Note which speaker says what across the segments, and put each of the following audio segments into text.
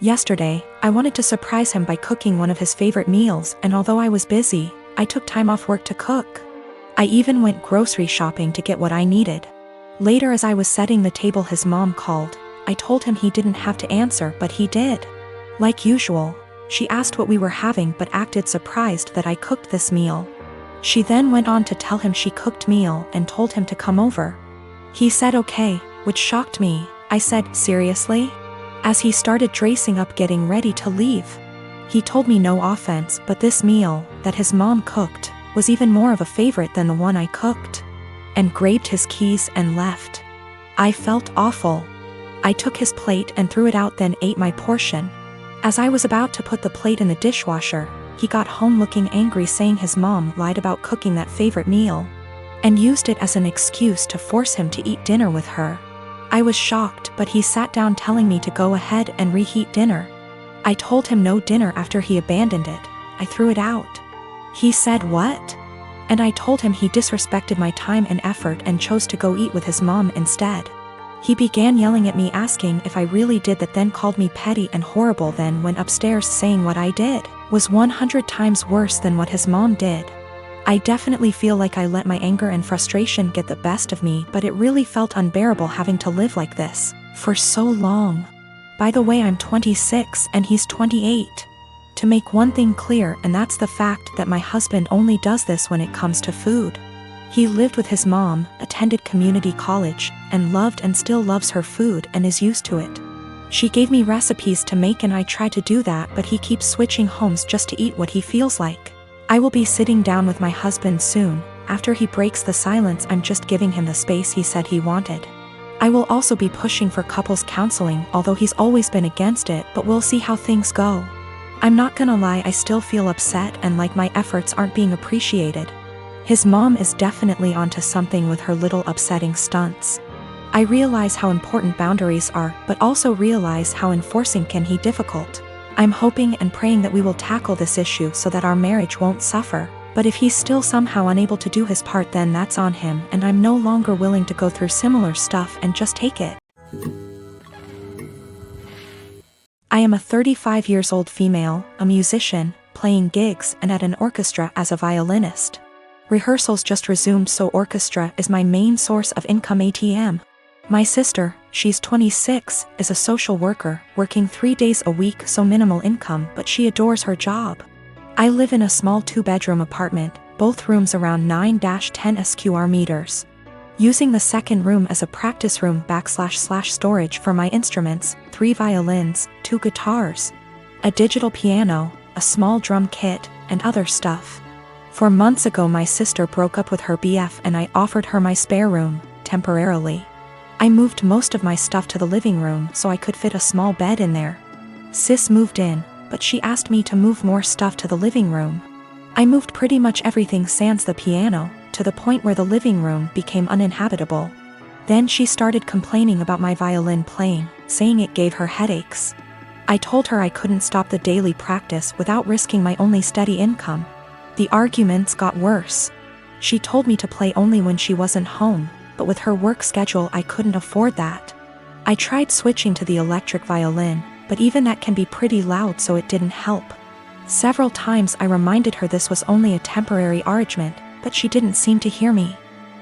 Speaker 1: Yesterday, I wanted to surprise him by cooking one of his favorite meals, and although I was busy, I took time off work to cook. I even went grocery shopping to get what I needed. Later, as I was setting the table, his mom called. I told him he didn't have to answer, but he did. Like usual, she asked what we were having but acted surprised that I cooked this meal. She then went on to tell him she cooked meal and told him to come over. He said okay, which shocked me. I said, seriously? As he started dressing up getting ready to leave. He told me no offense, but this meal, that his mom cooked, was even more of a favorite than the one I cooked. And grabbed his keys and left. I felt awful. I took his plate and threw it out, then ate my portion. As I was about to put the plate in the dishwasher, he got home looking angry, saying his mom lied about cooking that favorite meal and used it as an excuse to force him to eat dinner with her. I was shocked, but he sat down telling me to go ahead and reheat dinner. I told him no dinner after he abandoned it. I threw it out. He said what? And I told him he disrespected my time and effort and chose to go eat with his mom instead. He began yelling at me, asking if I really did that, then called me petty and horrible, then went upstairs saying what I did was 100 times worse than what his mom did. I definitely feel like I let my anger and frustration get the best of me, but it really felt unbearable having to live like this for so long. By the way, I'm 26 and he's 28. To make one thing clear, and that's the fact that my husband only does this when it comes to food. He lived with his mom, attended community college, and loved and still loves her food and is used to it. She gave me recipes to make and I try to do that, but he keeps switching homes just to eat what he feels like. I will be sitting down with my husband soon. After he breaks the silence, I'm just giving him the space he said he wanted. I will also be pushing for couples counseling, although he's always been against it, but we'll see how things go. I'm not gonna lie, I still feel upset and like my efforts aren't being appreciated. His mom is definitely onto something with her little upsetting stunts. I realize how important boundaries are, but also realize how enforcing can be difficult. I'm hoping and praying that we will tackle this issue so that our marriage won't suffer, but if he's still somehow unable to do his part, then that's on him, and I'm no longer willing to go through similar stuff and just take it. I am a 35 years old female, a musician, playing gigs and at an orchestra as a violinist. Rehearsals just resumed, so orchestra is my main source of income. ATM. My sister, she's 26, is a social worker, working 3 days a week, so minimal income, but she adores her job. I live in a small 2-bedroom apartment, both rooms around 9-10 square meters. Using the second room as a practice room / storage for my instruments, 3 violins, 2 guitars, a digital piano, a small drum kit, and other stuff. 4 months ago my sister broke up with her BF and I offered her my spare room, temporarily. I moved most of my stuff to the living room so I could fit a small bed in there. Sis moved in, but she asked me to move more stuff to the living room. I moved pretty much everything sans the piano, to the point where the living room became uninhabitable. Then she started complaining about my violin playing, saying it gave her headaches. I told her I couldn't stop the daily practice without risking my only steady income. The arguments got worse. She told me to play only when she wasn't home, but with her work schedule I couldn't afford that. I tried switching to the electric violin, but even that can be pretty loud, so it didn't help. Several times I reminded her this was only a temporary arrangement, but she didn't seem to hear me.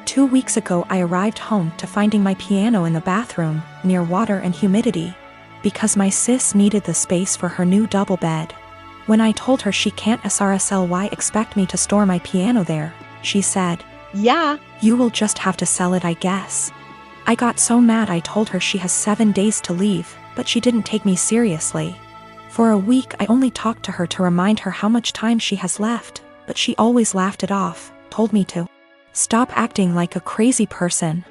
Speaker 1: 2 weeks ago I arrived home to finding my piano in the bathroom, near water and humidity, because my sis needed the space for her new double bed. When I told her she can't SRSLY expect me to store my piano there, she said, "Yeah, you will just have to sell it, I guess." I got so mad I told her she has 7 days to leave, but she didn't take me seriously. For a week I only talked to her to remind her how much time she has left, but she always laughed it off, told me to stop acting like a crazy person.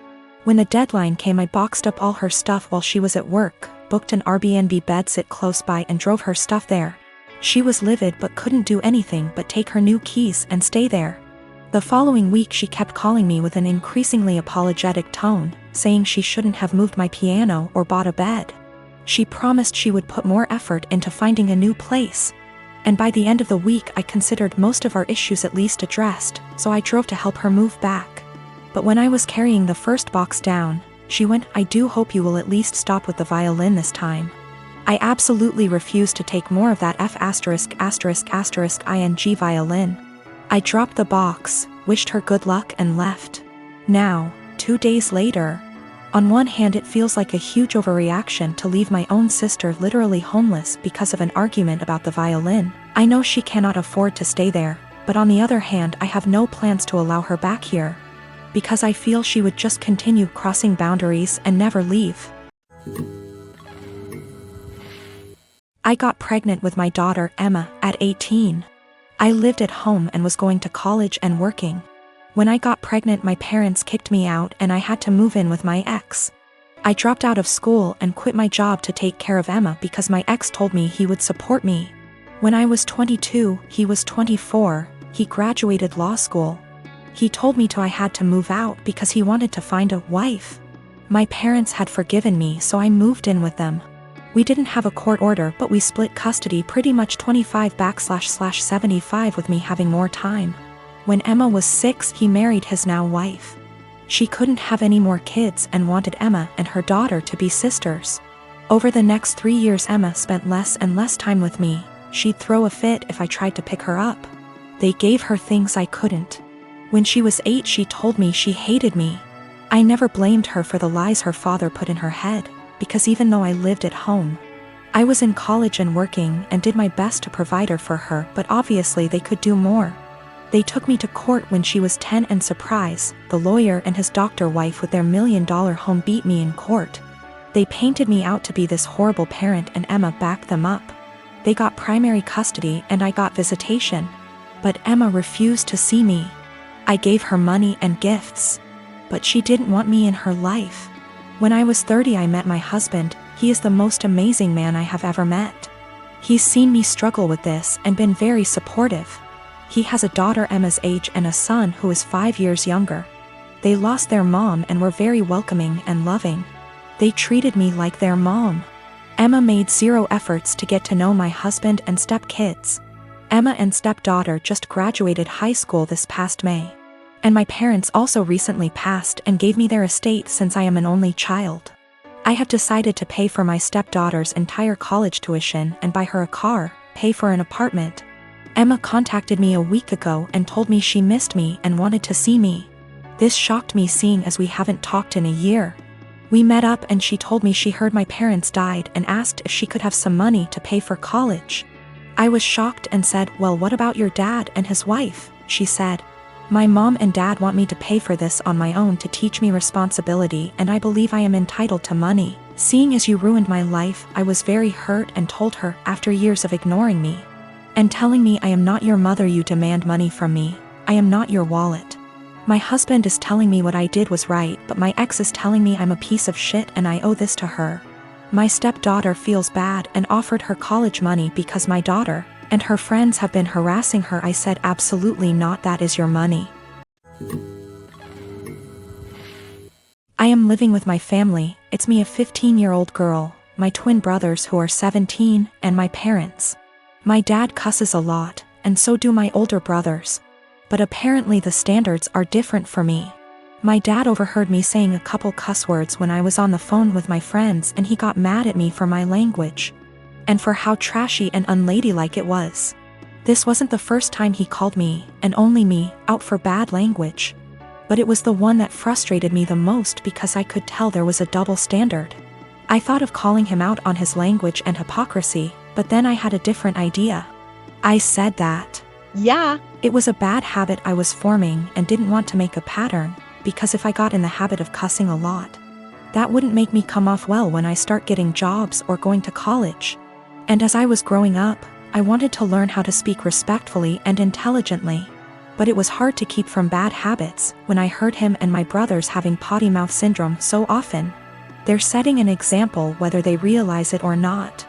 Speaker 1: When the deadline came I boxed up all her stuff while she was at work, booked an Airbnb bedsit close by and drove her stuff there. She was livid but couldn't do anything but take her new keys and stay there. The following week she kept calling me with an increasingly apologetic tone, saying she shouldn't have moved my piano or bought a bed. She promised she would put more effort into finding a new place. And by the end of the week I considered most of our issues at least addressed, so I drove to help her move back. But when I was carrying the first box down, she went, "I do hope you will at least stop with the violin this time." I absolutely refused to take more of that ****ing violin. I dropped the box, wished her good luck and left. Now, 2 days later. On one hand, it feels like a huge overreaction to leave my own sister literally homeless because of an argument about the violin. I know she cannot afford to stay there, but on the other hand, I have no plans to allow her back here, because I feel she would just continue crossing boundaries and never leave. I got pregnant with my daughter Emma at 18. I lived at home and was going to college and working. When I got pregnant, my parents kicked me out and I had to move in with my ex. I dropped out of school and quit my job to take care of Emma because my ex told me he would support me. When I was 22, he was 24, he graduated law school. He told me I had to move out because he wanted to find a wife. My parents had forgiven me, so I moved in with them. We didn't have a court order, but we split custody pretty much 25/75 with me having more time. When Emma was 6, he married his now wife. She couldn't have any more kids and wanted Emma and her daughter to be sisters. Over the next 3 years, Emma spent less and less time with me. She'd throw a fit if I tried to pick her up. They gave her things I couldn't. When she was 8, she told me she hated me. I never blamed her for the lies her father put in her head, because even though I lived at home, I was in college and working and did my best to provide her for her, but obviously they could do more. They took me to court when she was 10 and surprise, the lawyer and his doctor wife with their $1 million home beat me in court. They painted me out to be this horrible parent and Emma backed them up. They got primary custody and I got visitation. But Emma refused to see me. I gave her money and gifts. But she didn't want me in her life. When I was 30, I met my husband. He is the most amazing man I have ever met. He's seen me struggle with this and been very supportive. He has a daughter Emma's age and a son who is 5 years younger. They lost their mom and were very welcoming and loving. They treated me like their mom. Emma made zero efforts to get to know my husband and stepkids. Emma and stepdaughter just graduated high school this past May. And my parents also recently passed and gave me their estate since I am an only child. I have decided to pay for my stepdaughter's entire college tuition and buy her a car, pay for an apartment. Emma contacted me a week ago and told me she missed me and wanted to see me. This shocked me, seeing as we haven't talked in a year. We met up and she told me she heard my parents died and asked if she could have some money to pay for college. I was shocked and said, "Well, what about your dad and his wife?" She said, "My mom and dad want me to pay for this on my own to teach me responsibility, and I believe I am entitled to money. Seeing as you ruined my life," I was very hurt and told her, after years of ignoring me and telling me, "I am not your mother, you demand money from me. I am not your wallet. My husband is telling me what I did was right, but my ex is telling me I'm a piece of shit and I owe this to her." My stepdaughter feels bad and offered her college money because my daughter and her friends have been harassing her. I said, "Absolutely not, that is your money." I am living with my family. It's me, a 15-year-old girl, my twin brothers who are 17, and my parents. My dad cusses a lot, and so do my older brothers. But apparently the standards are different for me. My dad overheard me saying a couple cuss words when I was on the phone with my friends, and he got mad at me for my language and for how trashy and unladylike it was. This wasn't the first time he called me, and only me, out for bad language. But it was the one that frustrated me the most because I could tell there was a double standard. I thought of calling him out on his language and hypocrisy, but then I had a different idea. I said that, yeah, it was a bad habit I was forming and didn't want to make a pattern, because if I got in the habit of cussing a lot, that wouldn't make me come off well when I start getting jobs or going to college. And as I was growing up, I wanted to learn how to speak respectfully and intelligently. But it was hard to keep from bad habits when I heard him and my brothers having potty mouth syndrome so often. They're setting an example whether they realize it or not.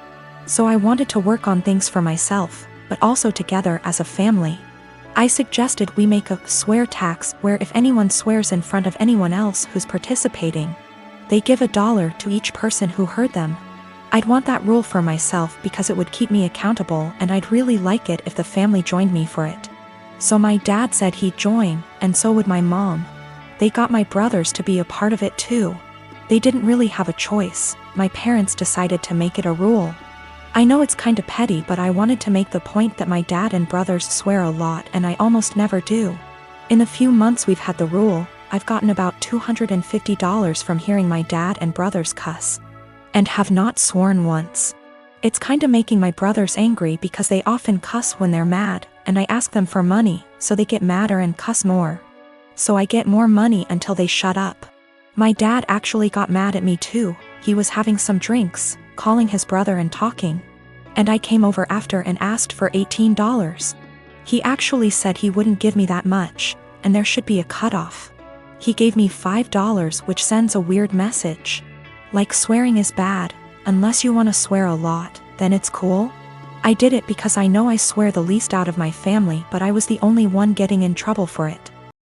Speaker 1: So I wanted to work on things for myself, but also together as a family. I suggested we make a swear tax where if anyone swears in front of anyone else who's participating, they give $1 to each person who heard them. I'd want that rule for myself because it would keep me accountable, and I'd really like it if the family joined me for it. So my dad said he'd join, and so would my mom. They got my brothers to be a part of it too. They didn't really have a choice. My parents decided to make it a rule. I know it's kinda petty, but I wanted to make the point that my dad and brothers swear a lot and I almost never do. In the few months we've had the rule, I've gotten about $250 from hearing my dad and brothers cuss. And have not sworn once. It's kinda making my brothers angry because they often cuss when they're mad, and I ask them for money, so they get madder and cuss more. So I get more money until they shut up. My dad actually got mad at me too. He was having some drinks, calling his brother and talking. And I came over after and asked for $18. He actually said he wouldn't give me that much, and there should be a cutoff. He gave me $5, which sends a weird message. Like swearing is bad, unless you wanna swear a lot, then it's cool? I did it because I know I swear the least out of my family, but I was the only one getting in trouble for it.